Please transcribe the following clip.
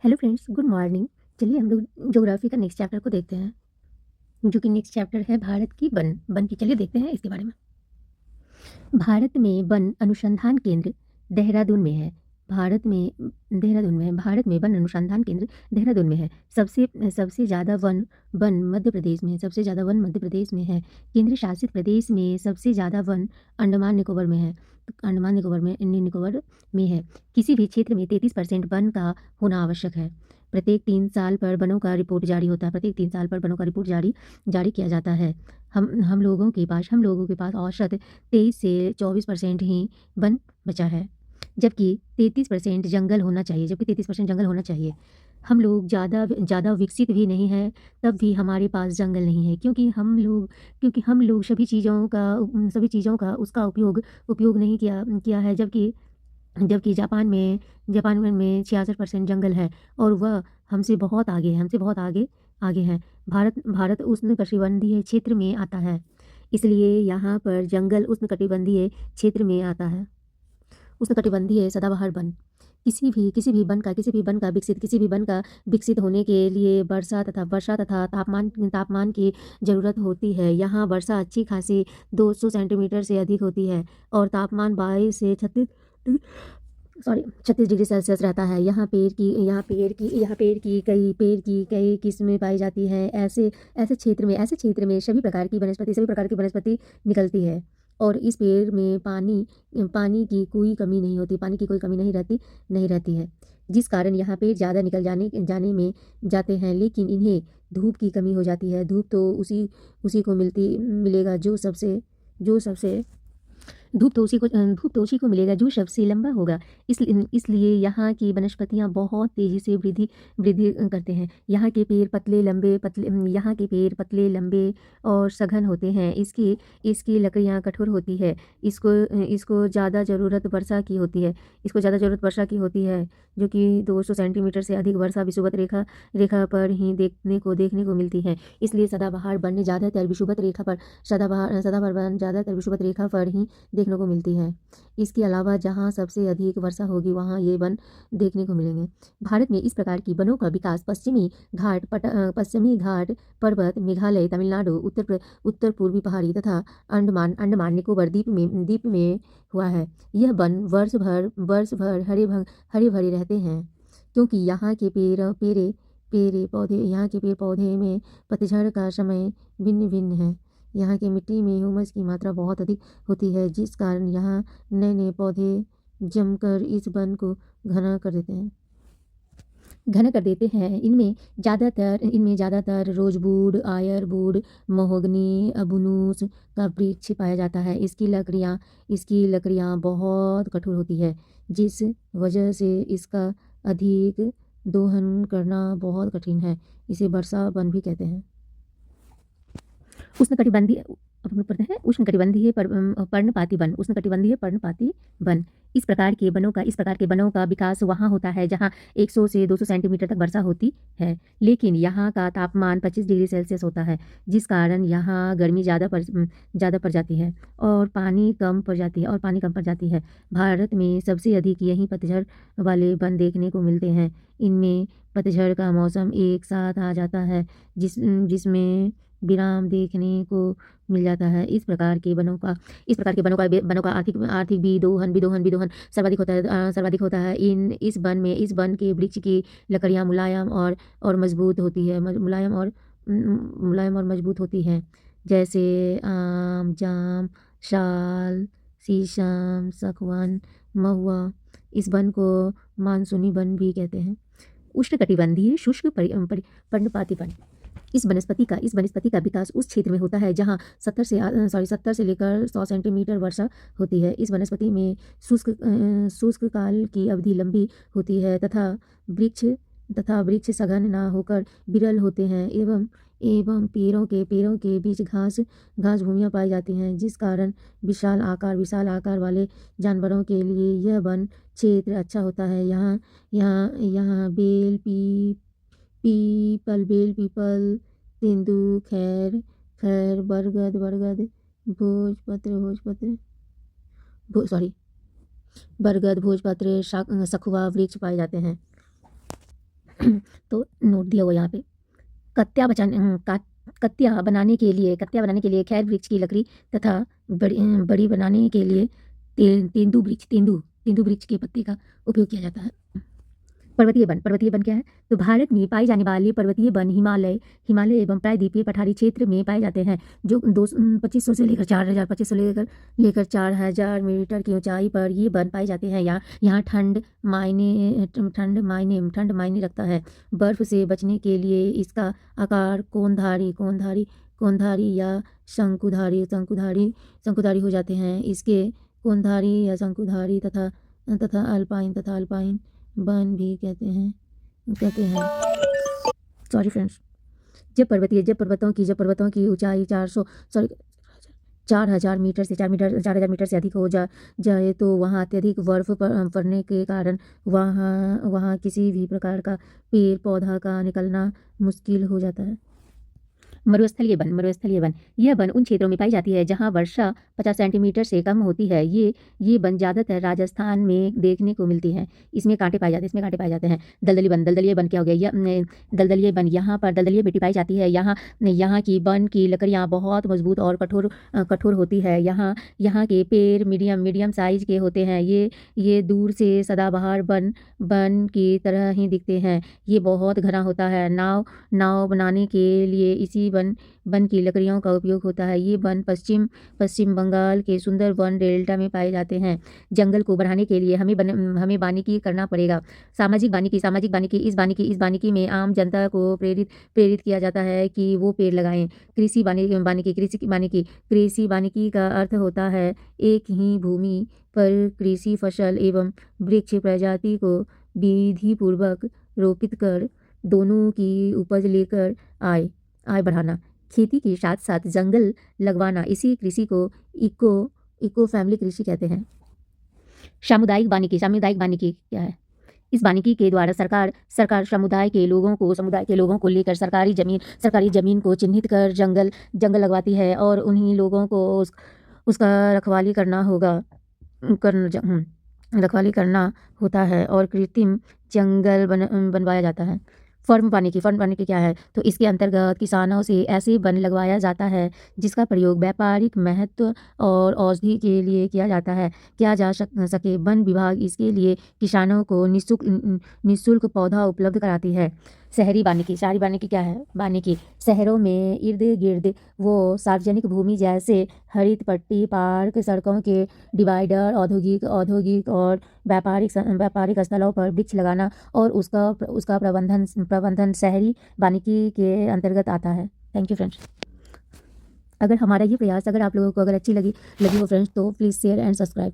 Hello friends, good morning. चलिए हम लोग ज्योग्राफी का नेक्स्ट चैप्टर को देखते हैं, जो कि नेक्स्ट चैप्टर है भारत की वन की। चलिए देखते हैं इसके बारे में। भारत में वन अनुसंधान केंद्र देहरादून में है। भारत में वन अनुसंधान केंद्र देहरादून में है। सबसे सबसे ज़्यादा वन वन मध्य प्रदेश में है। सबसे ज़्यादा वन मध्य प्रदेश में है। केंद्र शासित प्रदेश में सबसे ज़्यादा वन अंडमान निकोबार में है। निकोबार में है। किसी भी क्षेत्र में 33% वन का होना आवश्यक है। प्रत्येक 3 साल पर वनों का रिपोर्ट जारी होता है। प्रत्येक 3 साल पर वनों का रिपोर्ट जारी किया जाता है। हम लोगों के पास औसत 23 से 24% ही वन बचा है, जबकि 33% जंगल होना चाहिए। हम लोग ज़्यादा विकसित भी नहीं हैं, तब भी हमारे पास जंगल नहीं है, क्योंकि हम लोग सभी चीज़ों का उसका उपयोग नहीं किया है, जबकि जापान में 66% जंगल है और वह हमसे बहुत आगे है। भारत उष्णकटिबंधीय क्षेत्र में आता है, इसलिए यहाँ पर जंगल उष्णकटिबंधीय क्षेत्र में आता है। उष्णकटिबंधीय सदाबहार वन। किसी भी वन का विकसित होने के लिए वर्षा तथा तापमान की ज़रूरत होती है। यहाँ वर्षा अच्छी खासी 200 सेंटीमीटर से अधिक होती है और तापमान 22 से 36 डिग्री सेल्सियस रहता है। यहाँ पेड़ की कई किस्में पाई जाती हैं। ऐसे क्षेत्र में सभी प्रकार की वनस्पति निकलती है और इस पेड़ में पानी की कोई कमी नहीं रहती है, जिस कारण यहाँ पेड़ ज़्यादा निकल जाने में जाते हैं, लेकिन इन्हें धूप की कमी हो जाती है। धूप तो उसी को मिलेगा धूप तो उसी को मिलेगा जो सबसे लंबा होगा। इसलिए यहाँ की वनस्पतियाँ बहुत तेज़ी से वृद्धि करते हैं। यहाँ के पेड़ पतले लंबे और सघन होते हैं। इसकी लकड़ियाँ कठोर होती है। इसको ज़्यादा ज़रूरत वर्षा की होती है, जो कि 200 सेंटीमीटर से अधिक वर्षा विषुवत रेखा पर ही देखने को मिलती है। इसलिए सदाबहार वन ज़्यादातर विषुवत रेखा पर ही देखने को मिलती है। इसके अलावा जहाँ सबसे अधिक वर्षा होगी वहाँ ये वन देखने को मिलेंगे। भारत में इस प्रकार की वनों का विकास पश्चिमी घाट पर्वत, मेघालय, तमिलनाडु, उत्तर पूर्वी पहाड़ी तथा अंडमान निकोबार द्वीप में हुआ है। यह वन वर्ष भर हरे भरे रहते हैं, क्योंकि यहाँ के पेड़ पौधे में पतझड़ का समय भिन्न है। यहाँ की मिट्टी में ह्यूमस की मात्रा बहुत अधिक होती है, जिस कारण यहाँ नए पौधे जमकर इस वन को घना कर देते हैं। इनमें ज़्यादातर रोजवुड, आयरवुड, महोगनी, अबुनूस का वृक्ष पाया जाता है। इसकी लकड़ियाँ बहुत कठोर होती है, जिस वजह से इसका अधिक दोहन करना बहुत कठिन है। इसे वर्षा वन भी कहते हैं। उष्णकटिबंधीय पर्णपाती वन। इस प्रकार के वनों का विकास वहाँ होता है जहाँ 100 से 200 सेंटीमीटर तक वर्षा होती है, लेकिन यहाँ का तापमान 25 डिग्री सेल्सियस होता है, जिस कारण यहाँ गर्मी ज़्यादा पड़ जाती है और पानी कम पड़ जाती है। भारत में सबसे अधिक यहीं पतझड़ वाले वन देखने को मिलते हैं। इनमें पतझड़ का मौसम एक साथ आ जाता है, जिसमें विराम देखने को मिल जाता है। इस प्रकार के वनों का आर्थिक विदोहन सर्वाधिक होता है। इस वन के वृक्ष की लकड़ियाँ मुलायम और मजबूत होती हैं, जैसे आम, जाम, साल, शीशम, सागवान, महुआ। इस वन को मानसूनी वन भी कहते हैं। उष्णकटिबंधीय शुष्क पर्णपाती वन। इस वनस्पति का विकास उस क्षेत्र में होता है जहाँ 70 से लेकर 100 सेंटीमीटर वर्षा होती है। इस वनस्पति में शुष्क काल की अवधि लंबी होती है तथा वृक्ष सघन न होकर विरल होते हैं, एवं पेड़ों के बीच घास भूमियाँ पाई जाती हैं, जिस कारण विशाल आकार वाले जानवरों के लिए यह वन क्षेत्र अच्छा होता है। यहाँ बेल, पीपल, तेंदू, खैर, बरगद, भोजपत्र, सखुआ वृक्ष पाए जाते हैं। तो नोट दिया हुआ यहाँ पे। कत्या बनाने के लिए खैर वृक्ष की लकड़ी तथा बड़ी बनाने के लिए तेंदू वृक्ष के पत्ते का उपयोग किया जाता है। पर्वतीय वन क्या है? तो भारत में पाई जाने वाले पर्वतीय वन हिमालय एवं प्रायद्वीपीय पठारी क्षेत्र में पाए जाते हैं, जो 2500 से लेकर 4500 से लेकर 4000 मीटर की ऊंचाई पर ये वन पाए जाते हैं। यहाँ ठंड मायने रखता है। बर्फ से बचने के लिए इसका आकार कोनधारी या शंकुधारी हो जाते हैं। इसके कोनधारी या शंकुधारी तथा अल्पाइन वन भी कहते हैं। Sorry friends. जब पर्वतों की ऊंचाई 4000 मीटर से 4000 मीटर से अधिक हो जाए तो वहाँ अत्यधिक बर्फ पड़ने के कारण वहाँ किसी भी प्रकार का पेड़ पौधा का निकलना मुश्किल हो जाता है। मरुस्थलीय वन यह वन उन क्षेत्रों में पाई जाती है जहां वर्षा 50 सेंटीमीटर से कम होती है। ये वन ज़्यादातर राजस्थान में देखने को मिलती है। इसमें कांटे पाए जाते हैं। दलदली वन क्या हो गया? दलदलीय वन, यहाँ पर दलदलीय मिट्टी पाई जाती है। यहाँ की वन की लकड़ियाँ बहुत मजबूत और कठोर होती है। यहाँ के पेड़ मीडियम साइज के होते हैं। ये दूर से सदाबहार वन की तरह ही दिखते हैं। ये बहुत घना होता है। नाव बनाने के लिए इसी वन की लकड़ियों का उपयोग होता है। ये वन पश्चिम बंगाल के सुंदर वन डेल्टा में पाए जाते हैं। जंगल को बढ़ाने के लिए हमें वानिकी करना पड़ेगा। सामाजिक वानिकी इस वानिकी में आम जनता को प्रेरित किया जाता है कि वो पेड़ लगाएं। कृषि वानिकी का अर्थ होता है एक ही भूमि पर कृषि फसल एवं वृक्ष प्रजाति को विधि पूर्वक रोपित कर दोनों की उपज लेकर आय बढ़ाना। खेती के साथ साथ जंगल लगवाना, इसी कृषि को इको फैमिली कृषि कहते हैं। सामुदायिक वानिकी क्या है? इस वानिकी के द्वारा सरकार समुदाय के लोगों को लेकर सरकारी जमीन को चिन्हित कर जंगल लगवाती है और उन्हीं लोगों को उसका रखवाली करना होता है और कृत्रिम जंगल बनवाया जाता है। फर्म वानिकी क्या है? तो इसके अंतर्गत किसानों से ऐसे वन लगवाया जाता है जिसका प्रयोग व्यापारिक महत्व और औषधि के लिए किया जा सके। वन विभाग इसके लिए किसानों को निःशुल्क पौधा उपलब्ध कराती है। शहरी वानिकी क्या है? वानिकी शहरों में इर्द गिर्द वो सार्वजनिक भूमि जैसे हरित पट्टी, पार्क, सड़कों के डिवाइडर, औद्योगिक और व्यापारिक स्थलों पर वृक्ष लगाना और उसका प्रबंधन शहरी वानिकी के अंतर्गत आता है। Thank you friends. अगर हमारा ये प्रयास अगर आप लोगों को अगर अच्छी लगी हो फ्रेंड्स तो प्लीज़ शेयर एंड सब्सक्राइब।